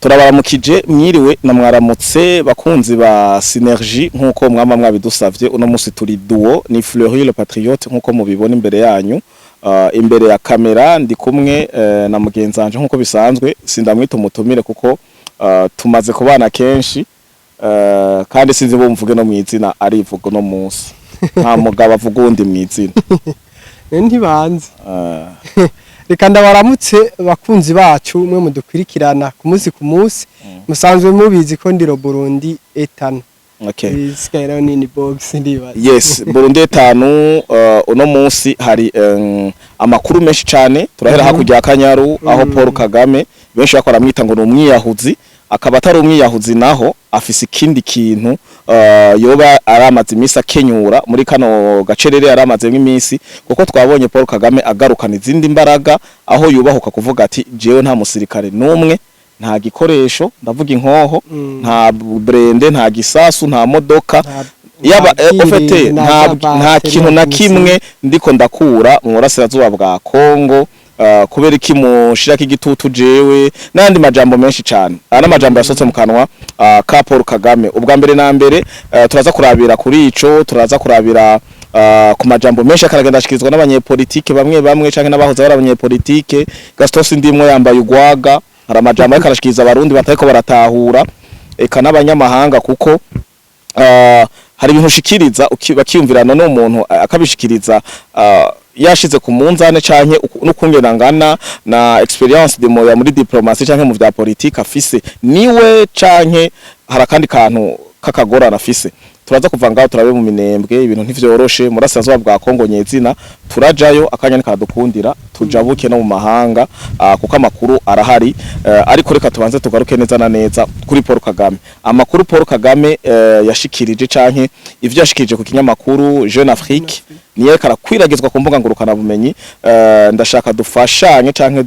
turabaramukije mwiriwe na mwaramutse bakunzi ba Synergie nkuko mwama mwabidusavye uno musi turi duo ni Fleury le Patriote nkuko mubibona imbere yanyu imbere ya kamera ndi kumwe na mugenzanje nkuko bisanzwe sindamwita umutumire kuko tumaze kubana kenshi kandi sinzi bumvuge no mwizina arivuga no musi nta mugabo avuga undi mwizina ntibanze reka ndabaramutse bakunzi bacu mwe mudukurikirana ku munsi musanzwe mubizi ko ndiro Burundi etano. Okay. Iskayira nini box ndiba. Yes, Burundi etano uno munsi hari amakuru menshi cyane turahera hakujya akanyaru aho Paul Kagame benshi bakora mwita ngo numwiyahuzi akaba atari umwiyahuzi naho afise ikindi kintu yoba aramaze imisi akenyura muri kano gacerere aramaze imisi kuko twabonye Paul Kagame agarukana izindi mbaraga aho yubahuka kuvuga ati jewe nta musirikare numwe nta gikoresho ndavuga inkoho nta brende nta gisasu nta modoka yaba ofete nta kintu na kimwe ndiko ndakura mu burasirazuba bwa Kongo kubera iki mushiraka igitutu jewe nandi majambo menshi cyane ana majambo yasotse mu kanwa ka Paul Kagame ubwa mbere na mbere turaza kurabira kuri ico turaza kurabira ku majambo menshi akaragenda ashikirizwa n'abanyepolitike bamwe canke n'abahoze ari abanyepolitike Gaston Sindimwo yambaye ugwaga hari amajambo yakarashikiriza abarundi batariko baratahura eka n'abanyamahanga kuko hari ibintu ushikiriza bakiyumvirana no muntu akabishikiriza yashize ku munzane canke n'ukungena na experience de moya muri diplomatie canke mu vya politique afise niwe canke harakandi kantu kakagorana afise turaza kuva ngaho turabe mu minembwe ibintu ntivyoroshe murasazwa bwa Kongo nyezina turajayo akanya kadukundira tujabuke no mu mahanga kuko amakuru arahari ariko reka tubanze tugaruke neza na neza kuri Paul Kagame amakuru Paul Kagame yashikirije canke ivyo yashikirije ku kinyamakuru Jeune Afrique niye karakwiragizwa ku mbuga ngurukana bumenyi ndashaka dufashanye canke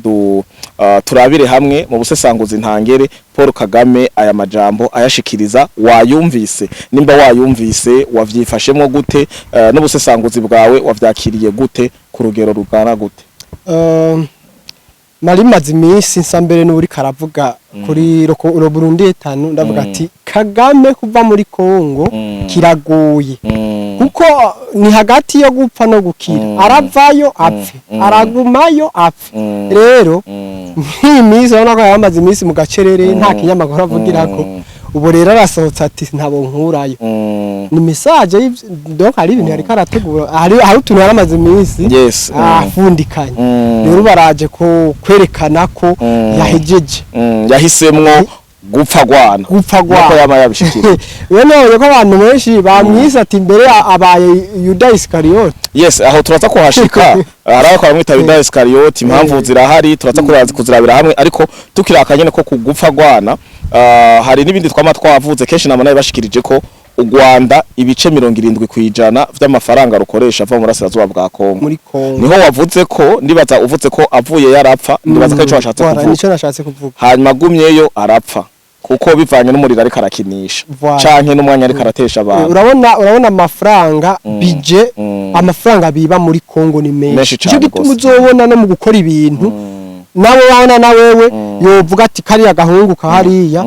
turabire hamwe mu busesanguzi ntangere Paul Kagame aya majambo ayashikiriza wayumvise nimba wayumvise wavyifashemwo gute n'ubusesanguzi bwawe wavyakiriye gute ku rugero rugana gute nari maze imisi nsambere n'uri karavuga kuri ro Burundi etano ndavuga ati Kagame kuva muri Kongo kiragoye kuko ni hagati yo gupfa no gukira aravayo apfe aragumayo apfe rero nk'imisi urabona ko yamaze imisi mu gacerere nta kinyamakuru avugirako ubu rero arasohotse ati ntabo nkurayo ni message donc hari ibintu yari karategura hari utuntu yaramaze imisi afundikanye rero baraje ko kwerekana ko yahejeje yahisemwo gupfa gwana ko yama yabishikira bene ko abantu benshi bamwise ati imbere abaye Yuda Iscariot. Yes, aho turaza kuhashika araho kwa mwita Yuda Iscariot impamvu zirahari turaza kuzirabira hamwe ariko tukirakanye ko kugupfa gwana hari nibindi twavuze kenshi namana bashikirije ko u Rwanda ibice 70% vy'amafaranga rukoresha ava mu burasirazuba bwa Kongo niho wavuze ko ndibaza uvuze ko avuye yarapfa ndibaza ko ico washatse kuvuga hanyuma gumyeyo arapfa kuko bivanye n'umuriro ariko arakinisha canke n'umwanya ariko aratesha abantu urabona amafaranga bije amafaranga biba muri Kongo ni menshi cyo gituma uzobona no mu gukora ibintu nawe wana na wewe yovuga ati kari agahungu kahariya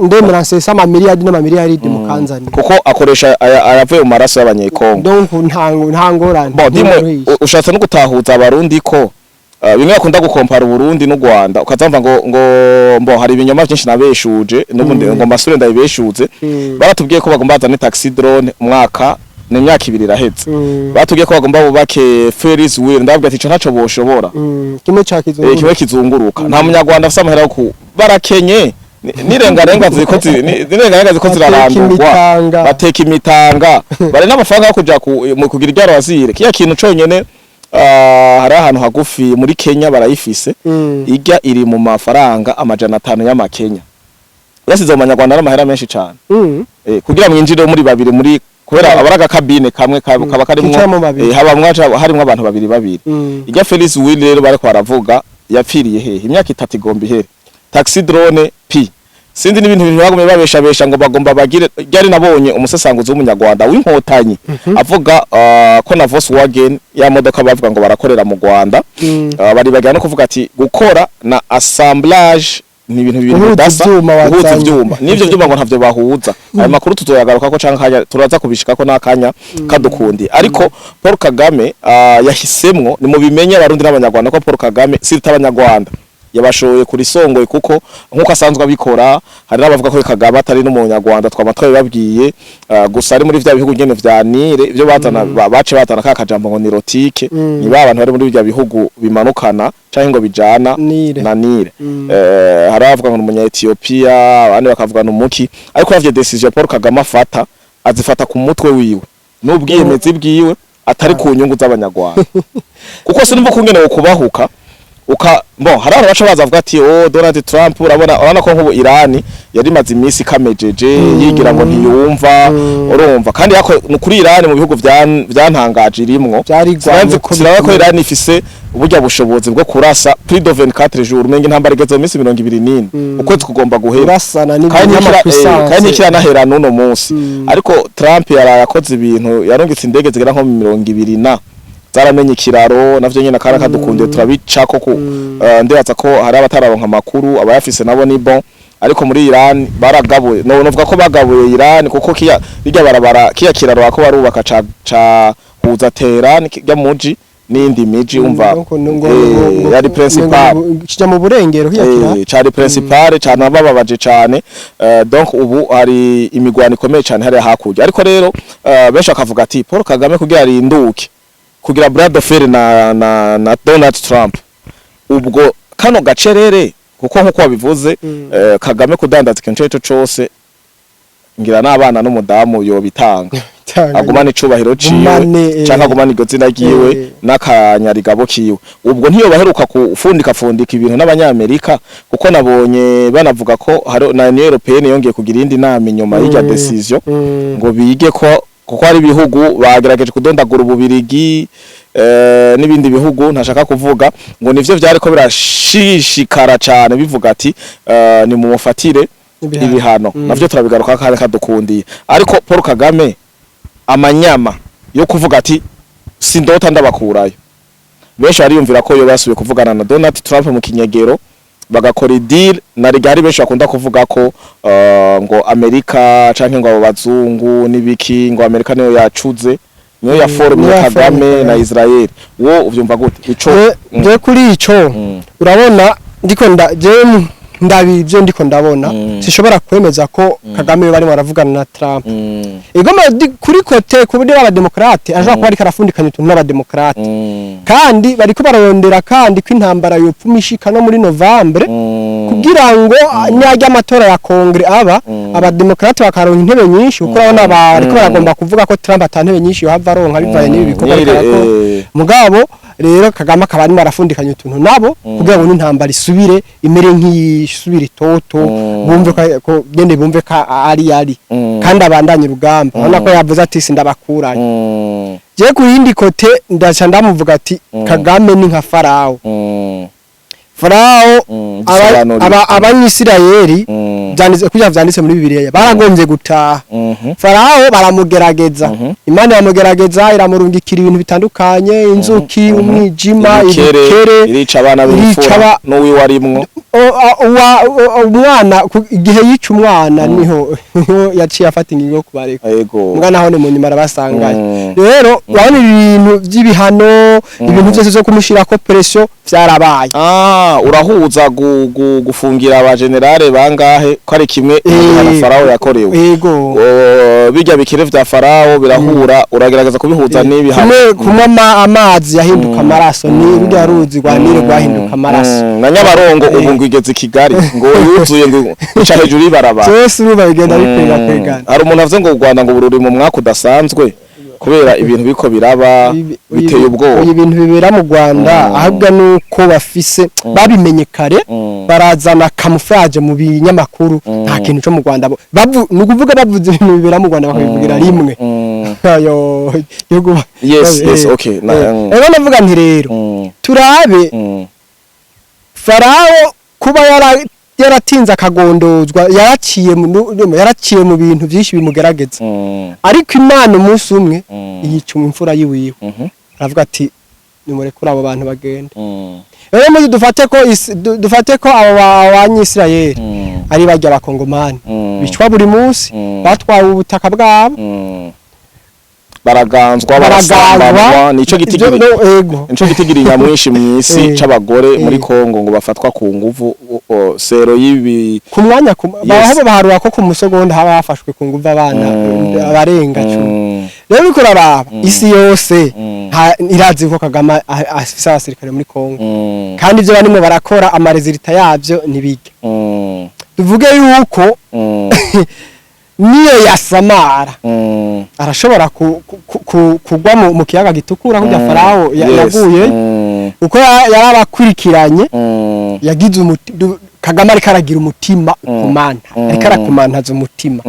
ndemera nsesa amamiliyari n'amamiliyari mu Kanzani kuko akoresha ayavuye mu maraso y'abanyekongo donc ntangorane ushatse no gutahuza abarundi ko bimwe akunda gukompara Burundi n'u Rwanda ukazamva ngo hari ibinyoma byinshi nabeshuje n'ubundi ngo masure ndabeshuze baratubwiye ko bagomba bazana taxi drone umwaka n'imyaka 2 iraheze batubwiye ko bagomba bubake Ferris wheel ndavuga ati ico ntaco boshobora kimwe kizunguruka nta munyarwanda afite amahera ku barakenye nirengarenga ziko zirarandurwa bateka imitanga bari n'amafaranga yo kuja mu kugira iryaro wazire kiya kintu conyene hari ahantu hagufi muri Kenya barayifise ijya iri mu mafaranga 500 y'amakenya yasize mu Banyarwanda n'amahera menshi cyane kugira mwinjire muri babiri muri kubera abaraga kabine kamwe kaba karimo harimo abantu babiri ijya Felix Will rero bariko baravuga yapfiriye hehe imyaka 3 igomba ihere taxi drone P Sindi n'ibintu bagomba babesha ngo bagomba bagire ryari nabonye umusesanguzi w'umunyarwanda w'inkotanyi avuga ko na Volkswagen ya modoka bavuga ngo barakorera mu Rwanda bari bagana no kuvuga ati gukora na assemblage ni ibintu bibiri bidasa uhuza ivyuma n'ivyo vyuma ngo ntavyo bahuza ayo makuru tuzoyagaruka ko canka turaza kubishikako n'akanya kadukundi ariko Paul Kagame yahisemwo ni mu bimenye abarundi n'abanyarwanda ko Paul Kagame sirita abanyarwanda yabashoye kuri songoye kuko nkuko asanzwe abikora hari n'abavuga ko Kagame atari n'umunyarwanda twamatwaye babwiye gusa ari muri vya bihugu nyene vya Nile ivyo batana bace batana kakajambo ngo nirotike ni ba bantu bari muri vya bihugu bimanukana canke ngo bijana na Nile hari abavuga ngo umunya Ethiopia abandi bakavuga n'umuki ariko yavye decision Paul Kagame afata azifata ku mutwe wiwe n'ubwiyemezi bwiwe atari ku nyungu z'abanyarwanda kuko sinumva kungene wo kubahuka hari abantu baca bazavuga ati Donald Trump urabona ko nk'ubu Irani yari maze imisi kamejeje yigira ngo ntiyumva urumva kandi yako kuri Irani mu bihugu byantangaje irimwo sinawe ko Irani ifise uburyo bushobozi bwo kurasa plus de 24 jours umenye intambara igeze mu minsi 24 ukwezi kugomba guhera kandi kiranahera n'uno munsi ariko Trump yarayakoze ibintu yarungitse indege zigera nko mu 20 zaramenye kiraro navyo nyene akara kadukundiye turabicako ku ndebaza ko hari abatararonka makuru abayafise nabo ni bon ariko muri Iran baragabuye novuga ko bagabuye Iran kuko bijya barabara kiraro ako barubaka ca huza Tehran kijya muji n'indi miji umva yari principal kijya mu burengero hiyakira cari principal cyane bababaje cyane donc ubu hari imigwano ikomeye cyane hari hakurya ariko rero benshi akavuga ati Paul Kagame kugira arinduke kugira Brad Fair na Donald Trump ubwo kano gacerere kuko nkuko wabivuze Kagame kudandaza ikintu cyo cyose ngira n'abana n'umudamu yo bitanga agumana icubahiro ciwe canka agumana igozina giwe n'akanyarigabo kiwe ubwo ntiyo baheruka kufundika ibintu n'abanyamerika kuko nabonye banavuga ko hari na Union Européenne yongeye kugira indi nama inyuma y'irya decision ngo bige ko kuko hari bihugu bagerageje kudondagura ububirigi n'ibindi bihugu ntashaka kuvuga ngo nivyo vyari ko birashishikara cyane bivuga ati ni mu mufatire ibihano navyo turabigaruka kandi kadukundiye ariko Paul Kagame amanyama yo kuvuga ati sindota ndabakurayo benshi ariyumvira ko yo basubiye kuvugana na Donald Trump mu kinyegero bagakora deal na rigari benshi bakunda kuvuga ko ngo Amerika canke ngo abazungu nibiki ngo Amerika niyo yacuze niyo ya forum ya Kagame na Israel wo uvyumva gute ico je kuri ico urabona ndiko ndabivyo ndiko ndabona sishobora kwemeza ko Kagame bari baravugana na Trump igoma kuri kote kubudi abademokrate aje kuba ari karafundikanya utuntu n'abademokrate kandi bariko bararondera kandi kw'intambara yopfumishika no muri Novembre kugira ngo nyajya amatora ya Kongre abademokrate bakaronka intebe nyinshi uko urabona bariko baragomba kuvuga ko Trump atantebe nyinshi yohava aronka bivaye n'ibi bikorwa ariko mugabo rero Kagame akaba ari marafundikanya utuntu nabo kugira ngo n'intambara isubire imere nk'isubire itoto bumve ko gende bumve ka ari kandi abandanye urugamba ubona ko yavuze ati sindabakuranye je ku yindi kote ndaca ndamuvuga ati Kagame ni nka Farao abanyisirayeli vyanditse muri Bibiliya baragombye gutaha Farao baramugerageza Imana yamugerageza iramurungikira ibintu bitandukanye inzuki umwijima ibikere irica abana b'imfura no wiwarimwo umwana igihe yica umwana niho yaciye afata ingingo yo kubareka umwana aho ne mu nyuma arabasanganye rero urabona ibintu by'ibihano ibintu byose zo kumushira ko pression vyarabaye urahuza gufungira aba generale bangahe ko ari kimwe na Farao yakorewe yego bijya bikire vya Farao birahura uragerageza kubihuza n'ibihano kumwe amazi yahinduka amaraso ni bijya ruzi rwanire rwahinduka amaraso na Nyabarongo ubu ngigeze Kigali ngo yuzuye ngo ica hejuru ibarabara cyose uruba bigenda bikwega hari umuntu avuze ngo u Rwanda ngo bururi mu mwaka udasanzwe kubera ibintu biko biraba biteye ubwoba ibintu bibera mu Rwanda ahubwo nuko bafise babimenye kare barazana camouflage mu binyamakuru nta kintu cyo mu Rwanda nukuvuga bavuze ibintu bibera mu Rwanda bakabivugira rimwe ayo yugo yes okay navuga nti rero turabe Farao kuba yaratinze akagondozwa yaraciye mu bintu byinshi bimugerageza ariko Imana umunsi umwe yica imfura yiwiwe aravuga ati nimurekura abo bantu bagende. Rero muzi dufate ko abo banyisirayeli ari bajya abakongomani bicwa buri munsi batwaye ubutaka bwabo baraganzwa barasambanywa nico gitigiri nyamwinshi mwisi c'abagore muri Kongo ngo bafatwa ku nguvu sero yibi ku mwanya baho baharura ko ku musegonda haba hafashwe ku nguvu abana abarenga 10. Rero biko raraba isi yose irazi ko Kagame afise abasirikare muri Kongo kandi ivyo banimwe barakora amarezilita yavyo nibige. Tuvuge yuko niyo yasamara arashobora kugwa mu kiyaga gitukura kujya Farao yaguye uko yarabakurikiranye yagize Kagame ariko aragira umutima kumanta ariko arakumantaza umutima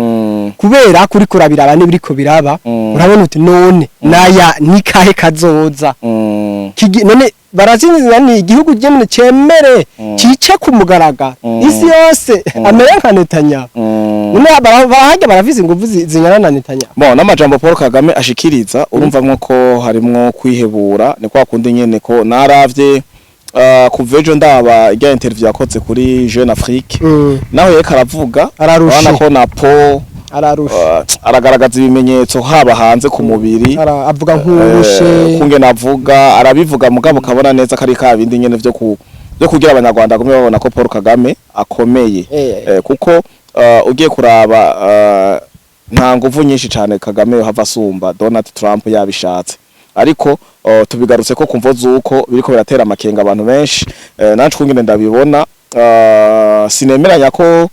kubera kuri kurabira abane biriko biraba urabona uti none naya nikahe kazoza none barazinzira ni igihugu cyemene cemere cice kumugaragara isi yose amere nka Netanyahu none barahajya baravize inguvu zinyana na Netanyahu bo n'amajambo Paul Kagame ashikiriza urumva ko harimwo kwihebura ni kwa kundi nyene ko naravye kuvejo ndaba ijya interview yakoze kuri Jeune Afrique naho yeka aravuga abana ko na Paul aragaragaza ibimenyetso haba hanze ku mubiri avuga nk'urushe kungena avuga arabivuga mugabo kabona neza kari ka bindi nyene byo kugira abanyarwanda gume babona ko Paul Kagame akomeye kuko ugiye kuraba nta nguvu nyinshi cyane Kagame hava asumba Donald Trump yabishatse ariko tubigarutse ko kumvo zuko biriko biratera amakenga abantu benshi nacu kungene ndabibona sinemeranya ko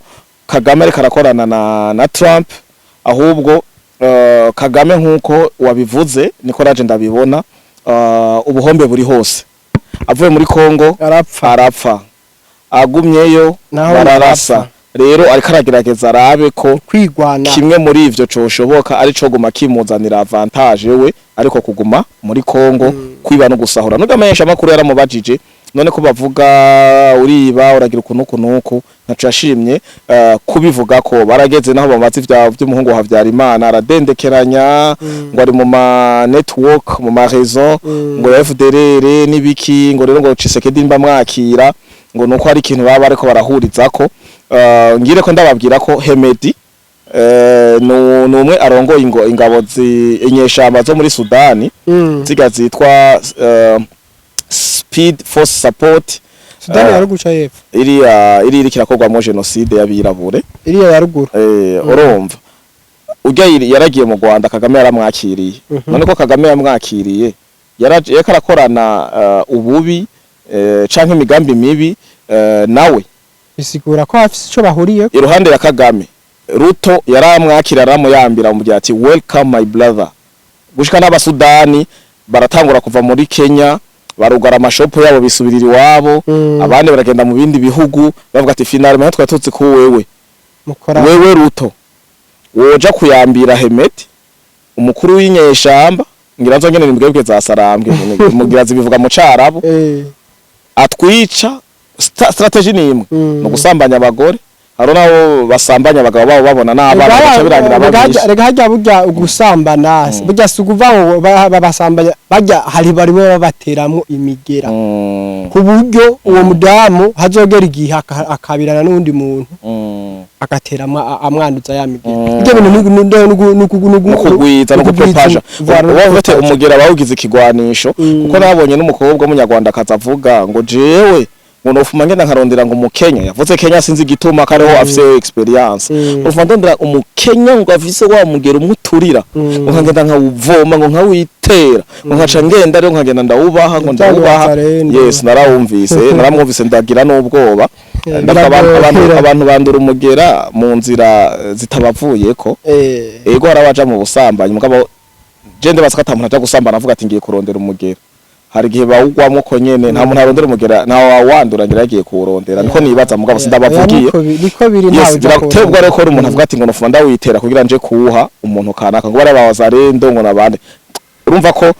Kagame ariko arakorana na Trump ahubwo Kagame nkuko wabivuze niko raje ndabibona ubuhombe buri hose avuye muri Kongo arapfa agumyeyo bararasa rero ariko aragerageza arabe ko kwigwana kimwe muri ivyo coshoboka ari co guma kimuzanira avantage we ariko kuguma muri Kongo kwiba no gusahura nugamenyesha makuru yaramubajije none ko bavuga uriba uragira ukuntu ntaco yashimye kubivuga ko barageze naho bamaze vy'umuhungu wa Havyarimana aradendekeranya ngo ari mu ma network mu ma réseau ngo FDLR nibiki ngo rero ngo Tshisekedi mba mwakira ngo nuko ari ikintu baba ariko barahurizako ngire ko ndababwira ko Hemedi numwe arongoye ingabo inyeshamba zo muri Sudani ziga zitwa Speed Force Support Sudani ya ruguru y'epfo iri kirakorwa mu genocide y'abirabure iri ya ruguru urumva ujya yaragiye mu Rwanda Kagame yaramwakiriye none ko Kagame yamwakiriye yakarakorana ububi canke imigambi mibi nawe bisigura ko afise ico bahuriye iruhande ya Kagame Ruto yaramwakira aramuyambira mu ati welcome my brother gushika n'abasudani baratangura kuva muri Kenya barugara amashopo yabo bisubirira iwabo abandi baragenda mu bindi bihugu bavuga ati finalement twatutse ko wewe Ruto woja kuyambira Hemeti umukuru w'inyeshamba ngira nzongene nimbwebwe za sarambwe mugira zibivuga mu Carabo atwica strategy nimwe no gusambanya abagore haro naho basambanya abagabo babo babona n'abana baca birangira babisha rega hajya burya gusambana burya sukuva babasambanya bajya hari barimo babateramwo imigera ku buryo uwo mudamu hazogera igihe akabirana n'undi muntu agaterama amwanduza ya migera ibyo bintu n'ukugwiza no gupropaja wabete umugera bawugize ikigwanisho kuko nabonye n'umukobwa w'umunyarwanda kazavuga ngo jewe ngo nofuma ngenda nkarondera ngo umukenya yavuze Kenya sinzi gituma kareho afise experience nofuma ndondera umukenya ngo afise wa mugera umuturira ngo nkagenda nkawuvoma ngo nkawitera ngo nkaca ngenda rero nkagenda ndawubaha ngo ndawubaha yes naramwumvise ndagira n'ubwoba abantu bandura umugera mu nzira zitabavuyeko ego harabaja mu busambanyi mugabo jende basakata umuntu aja gusambana avuga ati ngiye kurondera umugera hari gihe bawugwamo ko nyene nta muntu arondera umugera nta wandura ngira yagiye kuwurondera niko nibaza mugabo sindabavugiye niko biri ntawe biratebwa rero ko umuntu avuga ati ngo nofunda witera kugira nje kuwuha umuntu kanaka ngo bari babazarendo ngo nabande urumva ko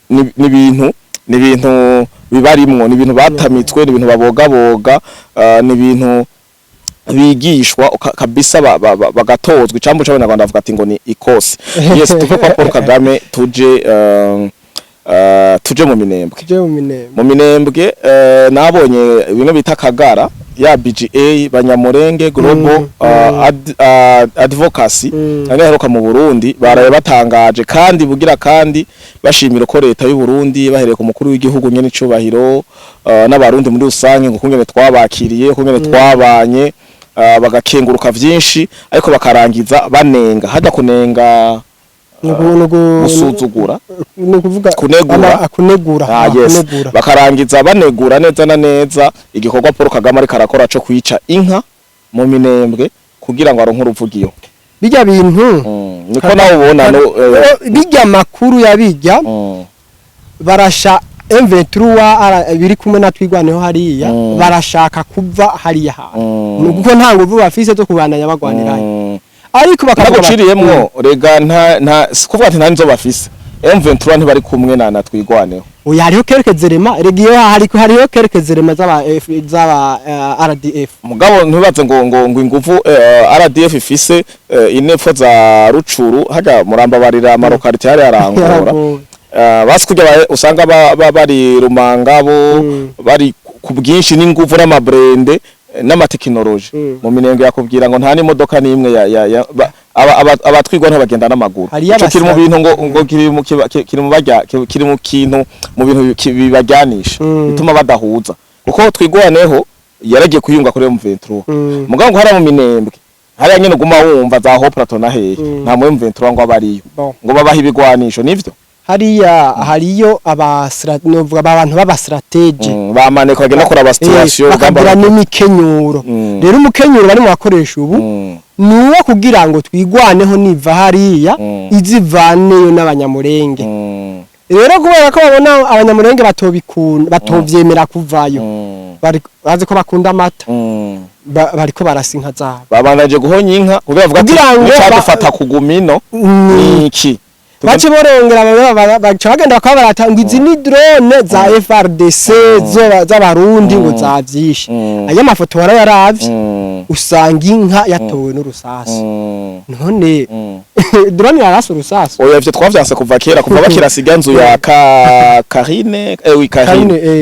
ni ibintu bibarimwo ni ibintu batamitswe ni ibintu babogaboga ni ibintu bigishwa kabisa bagatozwa icambo c'abanyarwanda bavuga ati ngo ni ikose yes tuko kwa Paul Kagame tuje tuje mu Minembwe. mu Minembwe nabonye bimwe bita Kagara ya BGA Banyamurenge Global Advocacy agaheruka mu Burundi baraye batangaje kandi bugira kandi bashimira ko leta y'u Burundi bahereye ku mukuru w'igihugu nyene icubahiro n'abarundi muri rusange ngo kungene twabakiriye kungene twabanye bagakenguruka vyinshi ariko bakarangiza banenga hajya kunenga gusuzugura kunegura bakarangiza banegura neza na neza igikorwa Paul Kagame ari karakora cyo kwica inka mu Minembwe kugira ngo aronke uruvugiyo bijya bintu niko nawe ubona bijya makuru yabijya barasha M23 biri kumwe na twigwaneho hariya barashaka kuva hariya hantu kuko nta nguvu bafise zo kubandanya bagwaniranye ariko bakaguciriyemwo rega nta kuvuga ati nta nizo bafise M23 ntibari kumwe na twigwaneho oya hariho kerekezerema regiyo hariho kerekezerema z'aba RDF mugabo ntibaze ngo inguvu RDF ifise inepfo za Rucuru haja murambabarira amarokarite hari arangora basi kujya usanga bari Rumangabo bari ku bwinshi n'inguvu n'amabrende n'amatekinoloji mu Minembwe yakubwira ngo nta n'imodoka n'imwe abatwigwa nto bagenda n'amaguru cyo kiri mu bintu ngo kiri mu bajya kiri mu kintu mu bintu bibajyanisha bituma badahuza kuko twigwaneho yaragiye kuyunga kuri M23 mugabo ngo hara mu Minembwe hariya nyine guma wumva za ho Platon na hehe nta mu M23 ngo abariyo ngo babaha ibigwanisho nivyo hariyo abantu b'abastrategie bamaneka bagenda kora abastation bagambira n'imikenyuro rero umukenyuro bari mu bakoresha ubu nuwo kugira ngo twigwaneho niva hariya izivaneyo n'abanyamurenge rero kubera ko babona abanyamurenge batovyemera kuvayo bazi ko bakunda amata bariko barasinka zabo babanaje guhonya inka kugira bavuga ati cyadufata kugumino niki baci borongera baca bagenda bakaba baratanga izi ni drone za FRDC z'abarundi ngo zavyishe aya mafoto warayaravye usanga inka yatowe n'urusasi none drone yarasa urusasi oya vyo twavyanse kuva kera kuva bakira siganzu ya Karine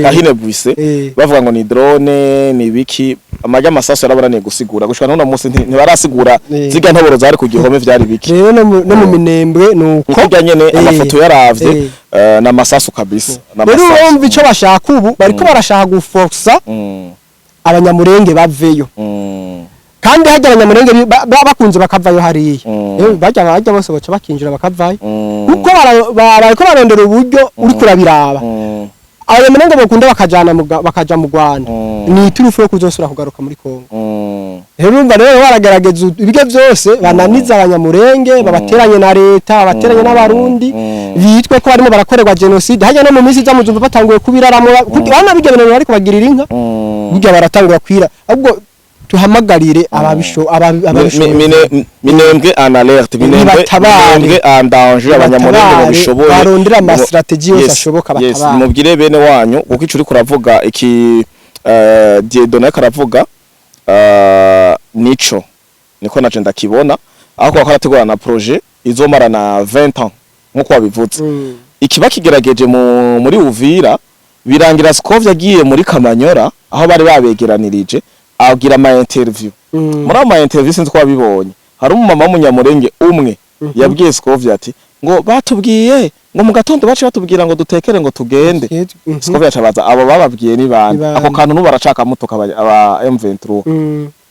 Karine Buise bavuga ngo ni drone ni biki amajya amasaso yaraburaniye gusigura gushika none munsi ntibarasigura ziga ntoboro zari ku gihome vyari biki rero no mu Minembwe nuko kujya nyene amafoto yaravye na masasu kabisa rero umva ico bashaka ubu bariko barashaka guforsa abanyamurenge baveyo kandi hajya abanyamurenge bakunze bakavayo hariya bajya bose baca bakinjira bakavayo kuko bariko barondera uburyo uri kurabiraba abanyamurenge bakunda bakaja mu Rwanda ni turufu yo kuzosura kugaruka muri Kongo rero umva rero baragerageza ibige byose bananiza abanyamurenge babateranye na leta babateranye n'abarundi bitwe ko barimo barakorerwa genocide hajya no mu minsi zamuzumva batanguye kubiraramo bana bigebenera ariko bagirira inka burya baratangura kwira ahubwo tuhamagarire Minembwe en alerte Minembwe en danger abanyamurenge mu bishoboye barondera ama strategie yose ashoboka batabara mubwire bene wanyu kuko icuri kuravuga iki Dieudonné karavuga nico niko naje ndakibona aho kwa karategura na projet izomara na 20 ans nkuko wabivuze ikiba kigerageje muri Uvira birangira Skov yagiye muri Kamanyora aho bari babegeranirije agira ama interview muri ama interview sinzi ko wabibonye hari umumama w'umunyamurenge umwe yabwiye Skov ati ngo batubwiye ngo mu gatondo bace batubwira ngo dutekere ngo tugende Skov yacabaza abo bababwiye ni bande ako kantu nubaracaka mutoka aba M23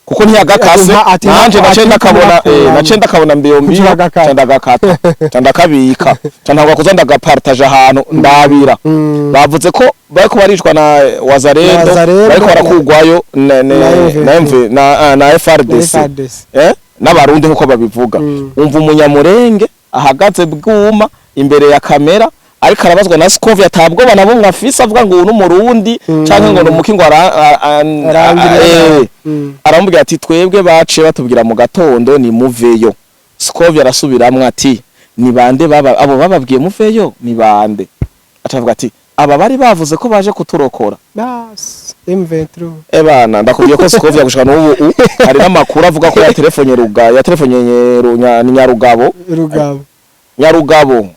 kuko ntiyagakase nanje nace ndakabona mbiyombi candagakata candakabika candagwa kuzanda gapartage ahantu ndabira bavuze ko bariko baricwa na Wazarendo bariko barakugwayo na FRDC n'abarundi nkuko babivuga umva umunyamurenge ahagaze bwuma imbere ya kamera ariko arabazwa na Skov yatabwo banabo mwafisa avuga ngo n'umurundi canke ngo n'umuki ngo arambwira ati twebwe bace batubwira mu gatondo ni muveyo Skov yarasubiramwe ati ni bande abo bababwiye muveyo ni bande atavuga ati aba bari bavuze ko baje kuturokora bas M23 bana ndakubwiye ko Skov yagushika n'ubu hari n'amakuru avuga ko ya telefone Nyarugabo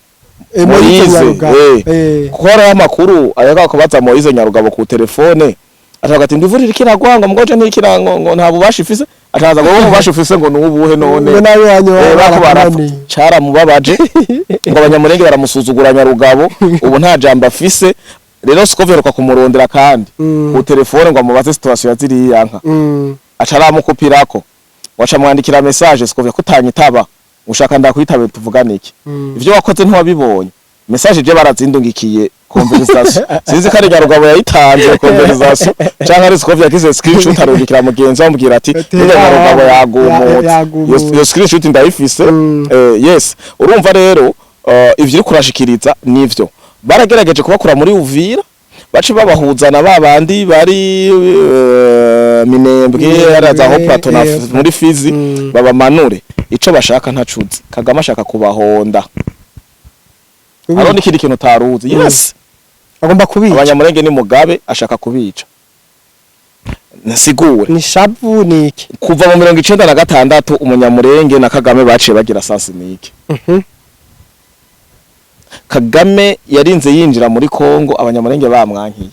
Moise kuko hari amakuru ayaga kubaza Moise Nyarugabo ku telefone atavuga ati ndivurira kiragwanga mgoje ntikirango ngo nta bubasha ifise ataza ngo bubasha ifise ngo nubuhe none ngo nawe wanyu cara mubabaje ngo abanyamurenge baramusuzugura Nyarugabo ubu nta jambo afise rero sikoveruka kumurondera kandi ku telefone ngo amubaze situation yaziri yanka acaramukupirako waca mwandikira message sikovya kutanyitaba ushaka ndakwitabe tuvugane iki ivyo wakoze ntiwabibonye message je barazindungikiye conversation sinzi kare Nyarugabo yayitanze conversation canke ari sikovya kize screenshot arungikira mugenzi amubwira ati Nyarugabo yagumutse yo screenshot ndayifise yes urumva rero ivyo uri kurashikiriza nivyo baragerageje kubakura muri Uvira bace babahuzana babandi bari Minembwe arazaho Plateau na muri Fizi babamanure ico bashaka ntacuzi Kagame ashaka kubahonda aroni kindi kintu taruzi yes agomba kubica abanyamurenge ni Mugabe ashaka kubica nasigure ni shabu niki kuva mu 1996 umunyamurenge na Kagame baciye bagira sasi niki Kagame yarinze yinjira muri Kongo abanyamurenge bamwankiye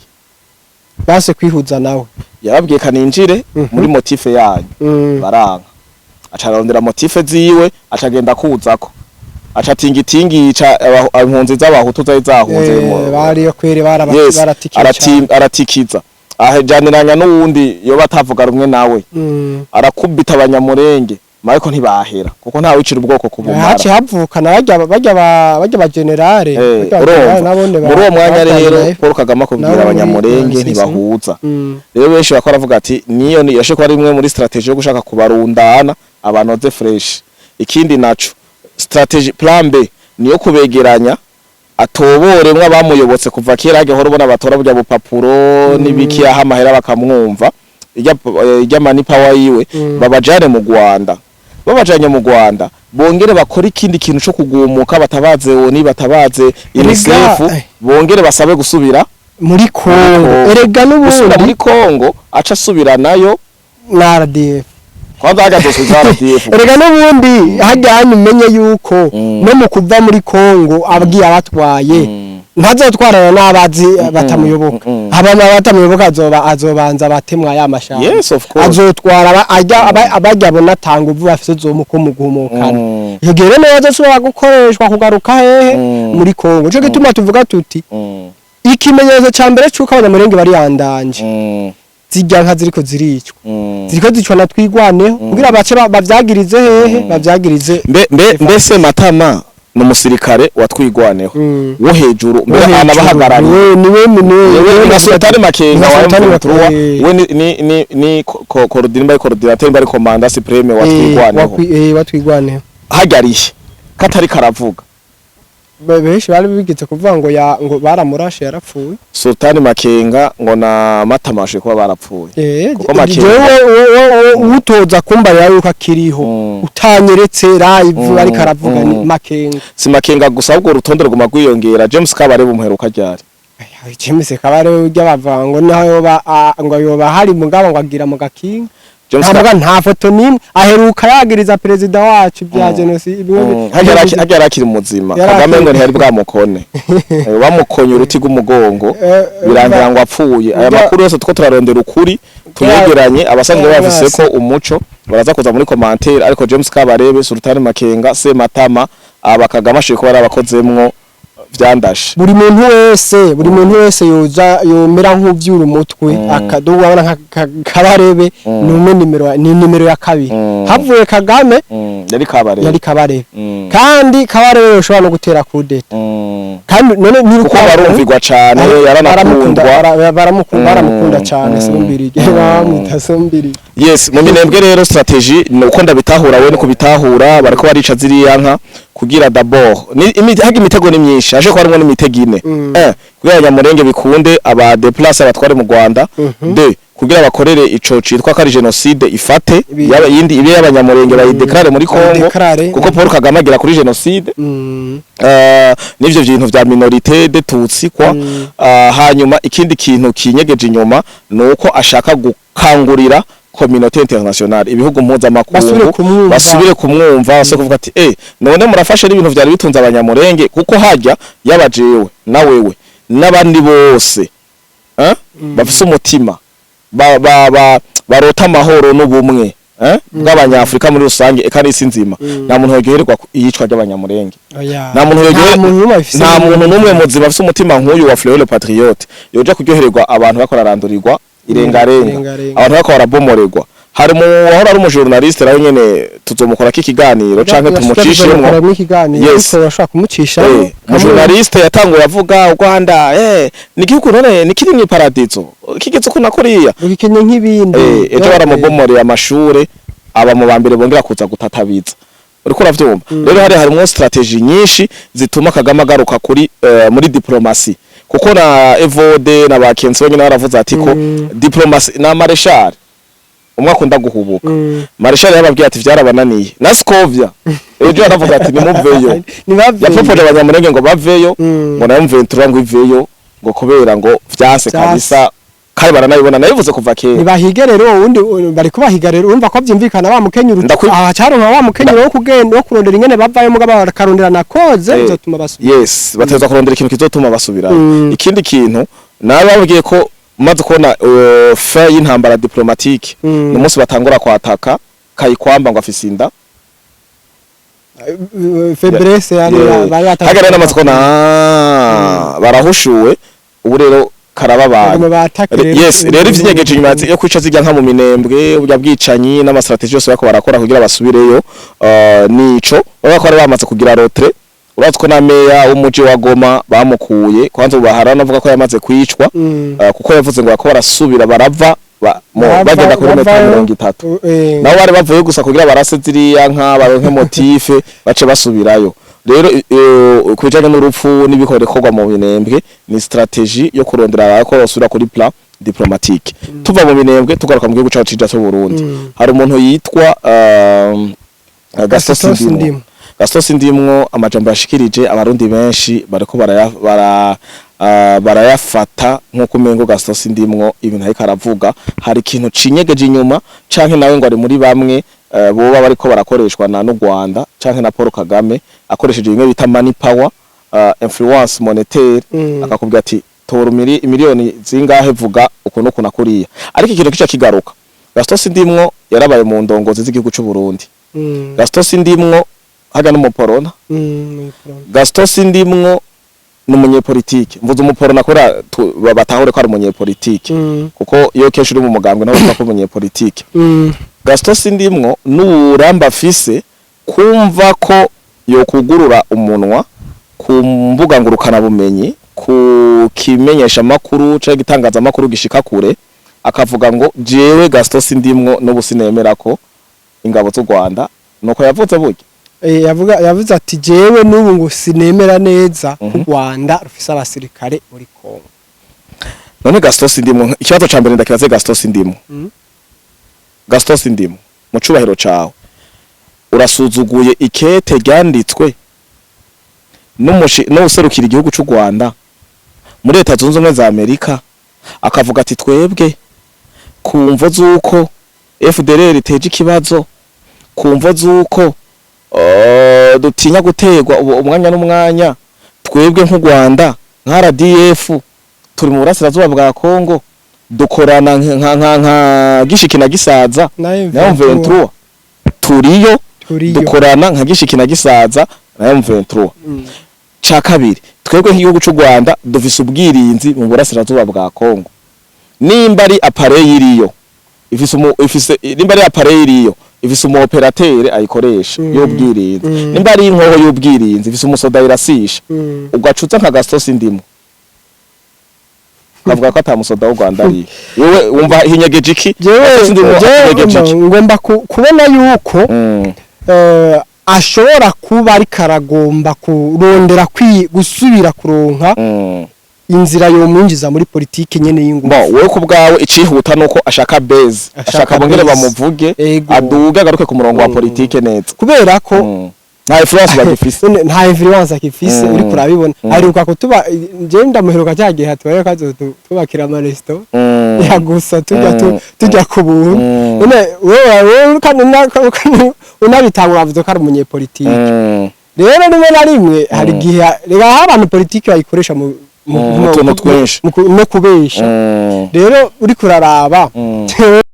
base kwihuza nawe yababwiye kaninjire muri motife yanyu baranka acarondera motife ziwe acagenda kuzako acatingitingi impunzi z'abahutu zari zahunze bari yo kwere aratikiza ahejaniranya n'uwundi yo batavuga rumwe nawe arakubita abanyamurenge mariko ntibahera kuko nta wicira ubwoko kubumara haci havukana bajya ba generale muri uwo mwanya rero Paul Kagame akubwira abanyamurenge ntibahuza rero benshi bakora avuga ati niyo yashe ko ari imwe muri strategie yo gushaka kubarundana abanoze fresh ikindi naco strategie plan B niyo kubegeranya atoboremwe abamuyobotse kuva kera hage horo bona batora burya bupapuro nibiki aha mahera bakamwumva ijya mani power yiwe babajane mu Rwanda babajanye mu Rwanda bongere bakora ikindi kintu cyo kugumuka batabaze oni batabaze UNICEF bongere basabe gusubira muri Kongo erega n'ubundi muri Kongo aca subira nayo na RDF kwanza hagazosubira RDF erega n'ubundi hajyanye umenye yuko no mu kuva muri Kongo abwiye abatwaye ntazotwarana n'abazi batamuyoboka abana batamuyoboka azobanza batemwa ya mashaka yes of course azotwara abajya bona tanga uvu bafise zo mukumugumukana yegere neza so gukoreshwa kugaruka hehe muri Kongo cyo gituma tuvuga tuti ikimenyetso cyambere cyuko abanyamurenge bari yandanje zijya nka ziriko zicwa na twigwaneho kugira abace bavyagirize hehe bavyagirize mbese Matama n'umusirikare watwigwaneho wo hejuru mbere anabahagaranye niwe Sultani Makenga we ni coordinateur bari commander supreme watwigwaneho hagariye katari karavuga benshi bari bigitse kuvuga ngo baramurashe yarapfuye Sultani Makenga ngo na Matamashe kuba barapfuye kuko Makenga utoza kumbarira yuko akiriho utanyeretse live ari karavuga ni Makenga si Makenga gusa ahubwo urutonde ruguma gwiyongera James Kabare bumuheruka ryari James Kabare ujya bavango naho ngo yoba hari mugabo ngo agira mu gakinga nta foto nimwe aheruka yagiriza perezida wacu bya genocide hagera akiri muzima Kagame ngo ntihari bwamukone bamukonye uruti rw'umugongo birangira ngo apfuye aya makuru yose tuko turarondera ukuri tuyegeranye abasanzwe bafise ko umuco baraza kuza muri commentaire ariko James Kabarebe Sultani Makenga se Matama Kagame ashiko bari abakozemwo vyandashe buri muntu wese yoza yomera nk'uvyura umutwe akaduwa nka Kabarebe ni nimero ya kabiri havuye Kagame yari Kabarebe kandi Kabarebe yoshobora no gutera kudeta kandi none ntiruko barumvigwa cyane baramukunda cyane Sombirige bamutasombiri yes mu Minembwe rero strategie nuko ndabitahura we no kubitahura bariko barica ziriya nka kugira d'abord hagi imitego ni myinshi aje ko harimo n'imitego ine kugira abanyamurenge bikunde aba déplacer abatware mu Rwanda de kugira bakorere ico citwa kari genocide ifate yaba yindi ibe y'abanyamurenge bayideclare muri Kongo kuko Paul Kagame agira kuri genocide nivyo bintu vya minorité de tutsi kwa hanyuma ikindi kintu kinyegeje inyuma nuko ashaka gukangurira communauté internationale ibihugu mpuzamakungu kumwumva. basubire kumwumva base kuvuga ati none murafashe n'ibintu byari bitunze abanyamurenge kuko hajya yabajewe na wewe n'abandi bose bafise umutima barota amahoro n'ubumwe bw'abanyafrika muri rusange eka n'isi nzima nta muntu yogererwa iyicwa ry'abanyamurenge nta muntu n'umwe muzima afise umutima nk'uyu wa Fleur le Patriote yoje kuryohererwa abantu bakora randurirwa irengarenga abantu bakora barabomorerwa hari mu wahora ari umujournaliste nawe nyene tuzomukora kikiganiro canke tumucishemwo yes urashaka kumucisha umujournaliste yatanguye avuga Rwanda ni igihugu none nikiri mu paradizo kigeze ko nakoriya ugikenye nk'ibindi ejo baramubomoreye amashure aba mu bambere bongera kuza gutatabiza uriko uravyumva rero harimo strategie nyinshi zituma Kagame agaruka kuri muri diplomasi kuko na Evode na bakenzi bonyine baravuze ati ko diplomasi na Marshal umwe akunda guhubuka Marshal yababwiye ati vyarabananiye na Scovia ejo yaravuga ati nimuveyo yapopoje abanyamurenge ngo baveyo ngo nayo mventura ngo iveyo ngo kubera ngo vyase kabisa kare baranabibona nabivuze kuva kera nibahige rero undi bari kubahiga rero urumva ko byumvikana wa mukenyuru cyaro nka wa mukenyuru wo kugenda wo kurondera ingene bavayo mugabo barakarondera nakoze bizotuma basubira yes bateza kurondera ikintu kizotuma basubira ikindi kintu nababwiye ko maze kubona fa y'intambara diplomatique n'umunsi batangura kwataka kayikwamba ngo afise inda Febreze yani bari hagara n'amaze kubona barahushuwe ubu rero karababaye yes rero ivyinyegeje inyuma yo kwica zijya nka mu minembwe burya bwicanyi n'amastrategie yose bako barakora kugira basubireyo nico bakora bamaze kugira rotre uratse ko na meya w'umuji wa Goma bamukuye kwanza ubaharana avuga ko yamaze kwicwa kuko yavuze ngo bako barasubira barava bagenda kuri metero 30 naho bari bavuye gusa kugira barase ziriya nka baronke motive bace basubirayo rero kujanye n'urupfu n'ibikorekorwa mu binembwe ni strategie yo kurondera ko basubira kuri plan diplomatique tuva mu binembwe tugaruka mu gihugu cyacu cyo Burundi hari umuntu yitwa Gaston Ndimwo amajambo yashikirije abarundi benshi bariko barayafata nkuko umengo Gaston Ndimwo ibintu ariko aravuga hari ikintu cinyegeje inyuma canke nawe ngo ari muri bamwe boba bariko barakoreshwa na n'u Rwanda canke na Paul Kagame akoresheje bimwe bita money power influence monétaire akakubwira ati tora miliyoni zingahe vuga ukuntu kunakuriya ariko ikintu kica kigaruka Gaston Ndimwo yarabaye mu ndongozi z'igihugu cy'u Burundi Gaston Ndimwo haga n'umuporona Gaston Ndimwo n'umunyepolitike mvuze umuporona kora batahure ko ari umunyepolitike kuko iyo kesho uri mu mugambwe naho ko umunyepolitike Gaston Ndimwo n'uramba afise kumva ko yo kugurura umunwa ku mbuga ngurukana bumenyi ku kimenyesha makuru cyangwa gitangaza makuru gishika kure akavuga ngo jewe Gaston Ndimwo n'ubusinemera ko ingabo z'u Rwanda nuko yavuze buryo yavuze ati jewe n'ubu ngo sinemera neza ku Rwanda rufise abasirikare muri Kongo none Gaston Ndimwo ikibazo ca mbere ndakibaze Gaston Ndimwo Gaston Ndimwo mu cubahiro cawe urasuzuguye ikete ryanditswe n'userukira igihugu cy'u Rwanda muri Leta Zunze Ubumwe za Amerika akavuga ati twebwe kumvo zuko FDLR teje ikibazo kumvo zuko dutinya gutegwa umwanya n'umwanya twebwe nk'u Rwanda nka RDF turi mu burasirazuba bwa Kongo dukorana nka gishiki na gisaza na M23 turiyo dukorana nka gishiki na gisaza na M23 ca kabiri twebwe nk'igihugu cy'u Rwanda dufise ubwirinzi mu burasirazuba bwa Kongo nimba ari appareil iriyo ifise nimba ari appareil iriyo ifise umu operateur ayikoresha y'ubwirinzi nimba ari inkoho y'ubwirinzi ifise umusoda irasisha ugacuza nka Gaston Ndimwo bavuga ko atamusoda w'u Rwanda ari wewe wumva hinyegeje iki ngomba kubona yuko ashobora kuba ari karagomba kurondera gusubira kuronka inzira yo mwinjiza muri politike nyene y'ingufu wewe ku bwawe icihuta nuko ashaka bongere bamuvuge aduge agaruke ku murongo wa politike neza kubera ko nta influence bagifise nta influence akifise uri kurabibona aheruka kutuba je ndamuheruka cyagihe hatwaye kazo tubakira ama resto ya gusa tujya kubuntu none wewe kandi unabitangura avuze ko ari umunyepolitike rero rimwe na rimwe hari gihe rega abantu politike bayikoresha mu tuntu twinshi no kubesha rero uri kuraraba